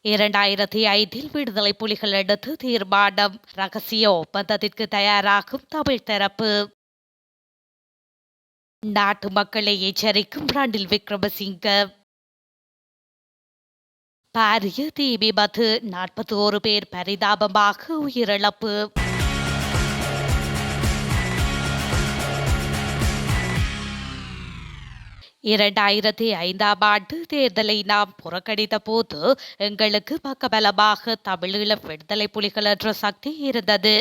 2005 விடுதலை புலிகள் எடுத்து தீர்மானம் ரகசிய ஒப்பந்தத்திற்கு தயாராகும் தமிழ் தரப்பு. நாட்டு மக்களை எச்சரிக்கும் ரணில் விக்ரமசிங்க. பாரிய தீ விபத்து 41 பேர் பரிதாபமாக உயிரிழப்பு. 2005ஆம் ஆண்டு தேர்தலை நாம் புறக்கணித்த போது எங்களுக்கு பக்கபலமாக தமிழீழ விடுதலை புலிகள் என்ற சக்தி இருந்தது.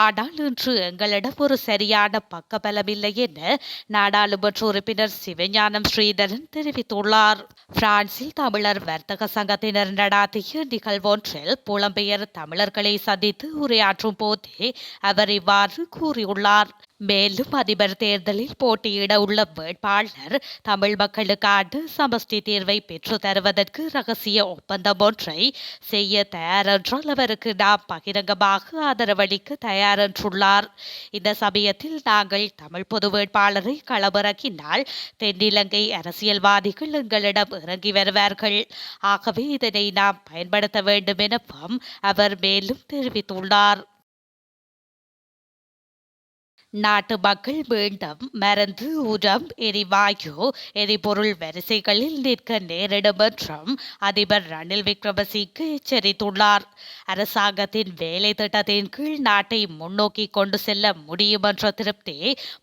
ஆனால் இன்று எங்களிடம் ஒரு சரியான பக்கபலமில்லை என நாடாளுமன்ற உறுப்பினர் சிவஞானம் ஸ்ரீதரன் தெரிவித்துள்ளார். பிரான்சில் தமிழர் வர்த்தக சங்கத்தினர் நடாத்திய நிகழ்வொன்றில் புலம்பெயர் தமிழர்களை சந்தித்து உரையாற்றும் போதே அவர் இவ்வாறு கூறியுள்ளார். மேலும் அதிபர் தேர்தலில் போட்டியிட உள்ள வேட்பாளர் தமிழ் மக்களுக்கான சமஷ்டி தீர்வை பெற்று தருவதற்கு ரகசிய ஒப்பந்தம் ஒன்றை செய்ய தயாரென்றால் அவருக்கு நாம் பகிரங்கமாக ஆதரவளிக்க தயாரென்றுள்ளார். இந்த சமயத்தில் நாங்கள் தமிழ் பொது வேட்பாளரை களமிறக்கினால் தென்னிலங்கை அரசியல்வாதிகள் எங்களிடம் இறங்கி வருவார்கள். ஆகவே இதனை நாம் பயன்படுத்த வேண்டும் எனவும் அவர் மேலும் தெரிவித்துள்ளார். நாட்டு மக்கள் மீண்டும் மருந்து, உரம், எரிவாயு, எரிபொருள் வரிசைகளில் நிற்க நேரிடும் என்றும் அதிபர் ரணில் விக்ரமசிங்கே எச்சரித்துள்ளார். அரசாங்கத்தின் வேலை திட்டத்தின் கீழ் நாட்டை முன்னோக்கி கொண்டு செல்ல முடியும் என்ற திருப்தி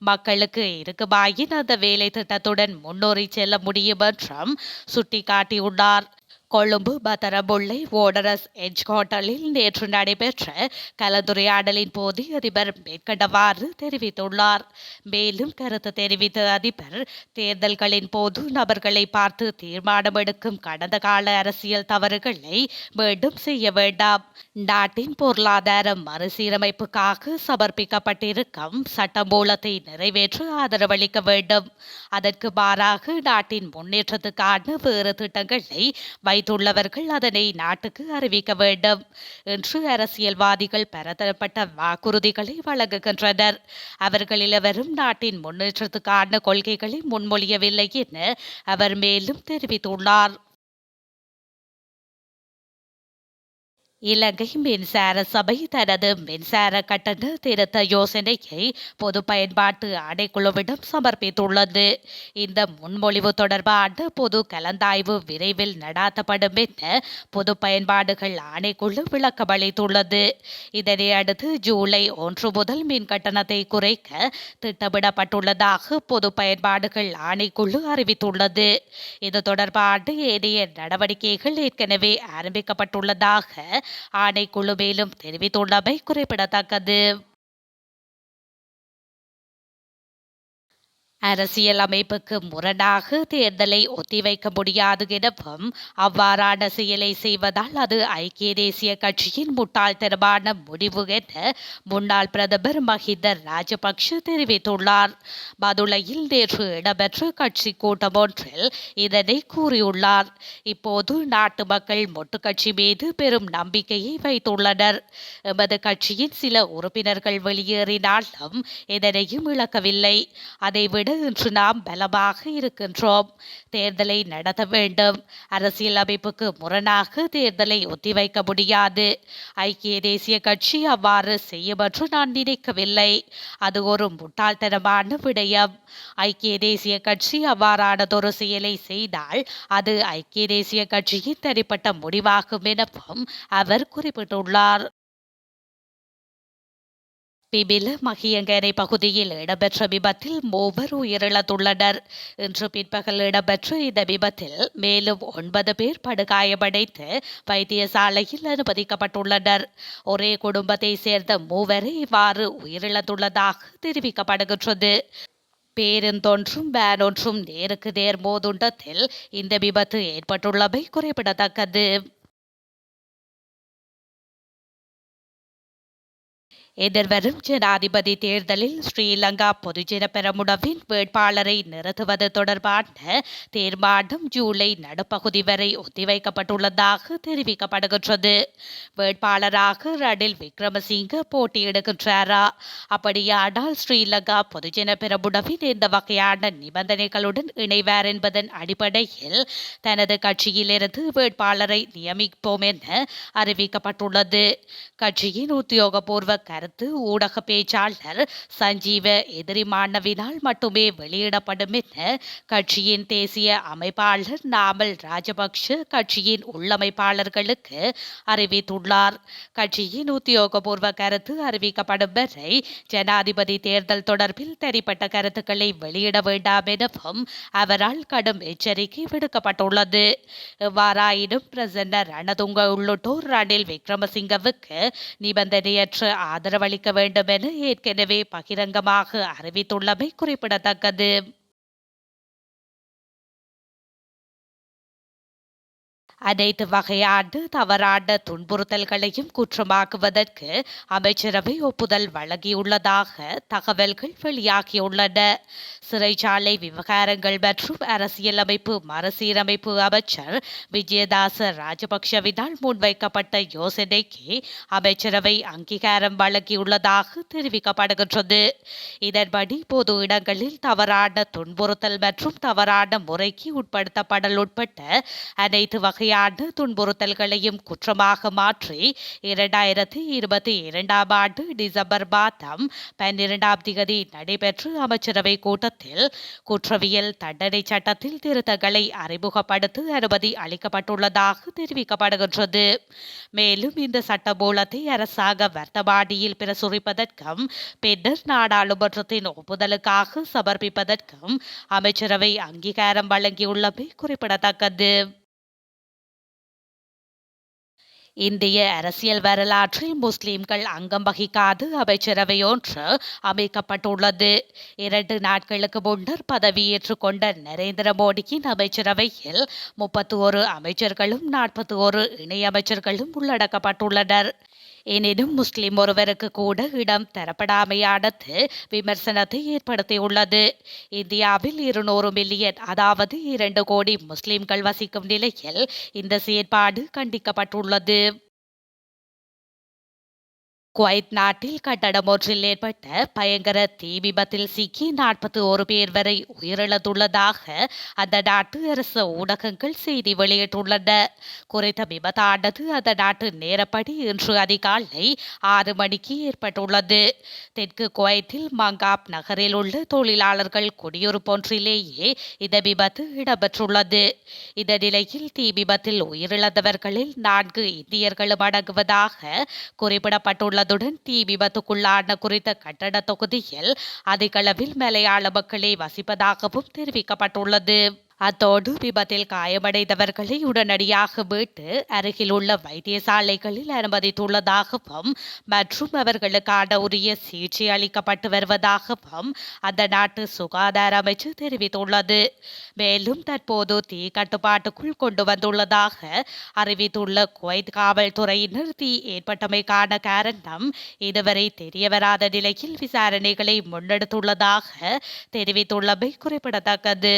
மக்களுக்கு இருக்குமாயின் அந்த வேலை திட்டத்துடன் முன்னோறி செல்ல முடியும் என்றும் சுட்டிக்காட்டியுள்ளார். கொழும்பு பத்தரமுல்லை வோடரஸ் எட்ஜ் ஹோட்டலில் நேற்று நடைபெற்ற கலந்துரையாடலின் போது அதிபர் மேற்கண்டவாறு தெரிவித்துள்ளார். மேலும் கருத்து தெரிவித்த அதிபர், தேர்தல்களின் போது நபர்களை பார்த்து தீர்மானம் எடுக்கும் கடந்த கால அரசியல் தவறுகளை மீண்டும் செய்ய வேண்டாம். நாட்டின் பொருளாதார மறுசீரமைப்புக்காக சமர்ப்பிக்கப்பட்டிருக்கும் சட்டமூலத்தை நிறைவேற்ற ஆதரவளிக்க வேண்டும். அதற்கு மாறாக நாட்டின் முன்னேற்றத்துக்கான வேறு திட்டங்களை வைத்துள்ளவர்கள் அதனை நாட்டுக்கு அறிவிக்க வேண்டும் என்று அரசியல்வாதிகள் பலதரப்பட்ட வாக்குறுதிகளை வழங்குகின்றனர். அவர்களில் எவரும் நாட்டின் முன்னேற்றத்துக்கான கொள்கைகளை முன்மொழியவில்லை என அவர் மேலும் தெரிவித்துள்ளார். இலங்கை மின்சார சபை தனது மின்சார கட்டண திருத்த யோசனையை பொது பயன்பாட்டு ஆணைக்குழுவிடம் சமர்ப்பித்துள்ளது. இந்த முன்மொழிவு தொடர்பான பொது கலந்தாய்வு விரைவில் நடாத்தப்படும் என பொது பயன்பாடுகள் ஆணைக்குழு விளக்கமளித்துள்ளது. இதனை அடுத்து ஜூலை 1 முதல் மின் கட்டணத்தை குறைக்க திட்டமிடப்பட்டுள்ளதாக பொது பயன்பாடுகள் ஆணைக்குழு அறிவித்துள்ளது. இது தொடர்பான ஏனைய நடவடிக்கைகள் ஏற்கனவே ஆரம்பிக்கப்பட்டுள்ளதாக ஆணைக்குழு மேலும் தெரிவித்துள்ளமை குறிப்பிடத்தக்கது. அரசியல் அமைப்புக்கு முரணாக தேர்தலை ஒத்திவைக்க முடியாது எனவும் அவ்வாறான செயலை செய்வதால் அது ஐக்கிய தேசிய கட்சியின் முட்டாள்தனமான முடிவு என முன்னாள் பிரதமர் மஹிந்த ராஜபக்ஷ தெரிவித்துள்ளார். பதுளையில் நேற்று இடம்பெற்ற கட்சி கூட்டம் ஒன்றில் இதனை கூறியுள்ளார். இப்போது நாட்டு மக்கள் மொட்டு கட்சி மீது பெரும் நம்பிக்கையை வைத்துள்ளனர். எமது கட்சியின் சில உறுப்பினர்கள் வெளியேறினாலும் எதனையும் இழக்கவில்லை. அதைவிட இன்று நாம் பலமாக இருக்கின்றோம். தேர்தலை நடத்த வேண்டும். அரசியல் அமைப்புக்கு முரணாக தேர்தலை ஒத்திவைக்க முடியாது. ஐக்கிய தேசிய கட்சி அவ்வாறு செய்யும் என்று நான் நினைக்கவில்லை. அது ஒரு முட்டாள்தனமான விடயம். ஐக்கிய தேசிய கட்சி அவ்வாறானதொரு செயலை செய்தால் அது ஐக்கிய தேசிய கட்சியின் தனிப்பட்ட முடிவாகும் எனவும் அவர் குறிப்பிட்டுள்ளார். பிபில மகியங்கரை பகுதியில் இடம்பெற்ற விபத்தில் 3 உயிரிழந்துள்ளனர். இன்று பிற்பகல் இடம்பெற்ற இந்த விபத்தில் மேலும் 9 பேர் படுகாயமடைந்து வைத்தியசாலையில் அனுமதிக்கப்பட்டுள்ளனர். ஒரே குடும்பத்தை சேர்ந்த 3 இவ்வாறு உயிரிழந்துள்ளதாக தெரிவிக்கப்படுகின்றது. பேருந்தொன்றும் வேனொன்றும் நேருக்கு நேர் மோதுண்டத்தில் இந்த விபத்து ஏற்பட்டுள்ளமை குறிப்பிடத்தக்கது. எதிர்வரும் ஜனாதிபதி தேர்தலில் ஸ்ரீலங்கா பொதுஜன பெரமுனவின் வேட்பாளரை நிறுத்துவது தொடர்பான தீர்மானம் ஜூலை நடுப்பகுதி வரை ஒத்திவைக்கப்பட்டுள்ளதாக தெரிவிக்கப்படுகின்றது. வேட்பாளராக ரணில் விக்ரமசிங்க போட்டியிடுகின்றாரா? அப்படியானால் ஸ்ரீலங்கா பொதுஜன பெரமுனவின் எந்த வகையான நிபந்தனைகளுடன் இணைவார் என்பதன் அடிப்படையில் தனது கட்சியிலிருந்து வேட்பாளரை நியமிப்போம் என அறிவிக்கப்பட்டுள்ளது. கட்சியின் உத்தியோகபூர்வ கருத்து ஊடக பேச்சாளர் சஞ்சீவ எதிரிமானவினால் மட்டுமே வெளியிடப்படும் என கட்சியின் தேசிய அமைப்பாளர் நாமல் ராஜபக்ஷ கட்சியின் உள்ளமைப்பாளர்களுக்கு அறிவித்துள்ளார். கட்சியின் உத்தியோகபூர்வ கருத்து அறிவிக்கப்படும் வரை ஜனாதிபதி தேர்தல் தொடர்பில் தனிப்பட்ட கருத்துக்களை வெளியிட வேண்டாம் எனவும் அவரால் கடும் எச்சரிக்கை விடுக்கப்பட்டுள்ளது. எவ்வாறாயினும் பிரசன்ன ரணதுங்க உள்ளிட்டோர் ரணில் விக்ரமசிங்கவுக்கு நிபந்தனையற்ற ஆதரவளிக்க வேண்டும் என ஏற்கனவே பகிரங்கமாக அறிவித்துள்ளமை குறிப்பிடத்தக்கது. அனைத்து வகையான தவறான துன்புறுத்தல்களையும் குற்றமாக்குவதற்கு அமைச்சரவை ஒப்புதல் வழங்கியுள்ளதாக தகவல்கள் வெளியாகியுள்ளன. சிறைச்சாலை விவகாரங்கள் மற்றும் அரசியலமைப்பு மறுசீரமைப்பு அமைச்சர் விஜயதாச ராஜபக்ஷவினால் முன்வைக்கப்பட்ட யோசனைக்கு அமைச்சரவை அங்கீகாரம் வழங்கியுள்ளதாக தெரிவிக்கப்படுகின்றது. இதன்படி பொது இடங்களில் தவறான துன்புறுத்தல் மற்றும் தவறான முறைக்கு உட்படுத்தப்படல் உட்பட்ட அனைத்து வகையான துன்புறுத்தல்களையும் குற்றமாக மாற்றி 2022 ஆண்டு டிசம்பர் மாதம் 12 நடைபெற்ற அமைச்சரவை கூட்டத்தில் குற்றவியல் தண்டனை சட்டத்தில் திருத்தங்களை அறிமுகப்படுத்த அனுமதி அளிக்கப்பட்டுள்ளதாக தெரிவிக்கப்படுகின்றது. மேலும் இந்த சட்டமூலத்தை அரசாங்க வர்த்தமானியில் பிரசுரிப்பதற்கும் பின்னர் நாடாளுமன்றத்தின் ஒப்புதலுக்காக சமர்ப்பிப்பதற்கும் அமைச்சரவை அங்கீகாரம் வழங்கியுள்ளமை குறிப்பிடத்தக்கது. இந்திய அரசியல் வரலாற்றில் முஸ்லிம்கள் அங்கம் வகிக்காது அமைச்சரவை ஒன்று அமைக்கப்பட்டுள்ளது. 2 நாட்களுக்கு முன்னர் பதவியேற்றுக் கொண்ட நரேந்திர மோடியின் அமைச்சரவையில் 31 அமைச்சர்களும் 41 இணையமைச்சர்களும் உள்ளடக்கப்பட்டுள்ளனர். எனினும் முஸ்லிம் ஒருவருக்கு கூட இடம் தரப்படாமையானது விமர்சனத்தை ஏற்படுத்தியுள்ளது. இந்தியாவில் 200 மில்லியன் அதாவது 2 கோடி முஸ்லிம்கள் வசிக்கும் நிலையில் இந்த செயற்பாடு கண்டிக்கப்பட்டுள்ளது. குவைத் நாட்டில் கட்டடம் ஒன்றில் ஏற்பட்ட பயங்கர தீ விபத்தில் சிக்கி 41 பேர் வரை உயிரிழந்துள்ளதாக அந்த நாட்டு அரசு ஊடகங்கள் செய்தி வெளியிட்டுள்ளன. குறித்த விபத்தானது அந்த நாட்டு நேரப்படி இன்று அதிகாலை 6 மணிக்கு ஏற்பட்டுள்ளது. தெற்கு குவைத்தில் மங்காப் நகரில் உள்ள தொழிலாளர்கள் குடியிருப்பு ஒன்றிலேயே இந்த விபத்து இடம்பெற்றுள்ளது. இந்த நிலையில் தீ விபத்தில் உயிரிழந்தவர்களில் 4 இந்தியர்களும் அடங்குவதாக குறிப்பிடப்பட்டுள்ளது. தீ விபத்துக்குள்ளான குறித்த கட்டட தொகுதியில் அதிகளவில் மலையாள மக்களே வசிப்பதாகவும் தெரிவிக்கப்பட்டுள்ளது. அத்தோடு விபத்தில் காயமடைந்தவர்களை உடனடியாக மீட்டு அருகில் உள்ள வைத்தியசாலைகளில் அனுமதித்துள்ளதாகவும் மற்றும் அவர்களுக்கான உரிய சிகிச்சை அளிக்கப்பட்டு வருவதாகவும் அந்த நாட்டு சுகாதார அமைச்சு தெரிவித்துள்ளது. மேலும் தற்போது தீ கட்டுப்பாட்டுக்குள் கொண்டு வந்துள்ளதாக அறிவித்துள்ள குவைத் காவல்துறையினர் தீ ஏற்பட்டமைக்கான காரணம் இதுவரை தெரியவராத நிலையில் விசாரணைகளை முன்னெடுத்துள்ளதாக தெரிவித்துள்ளமை குறிப்பிடத்தக்கது.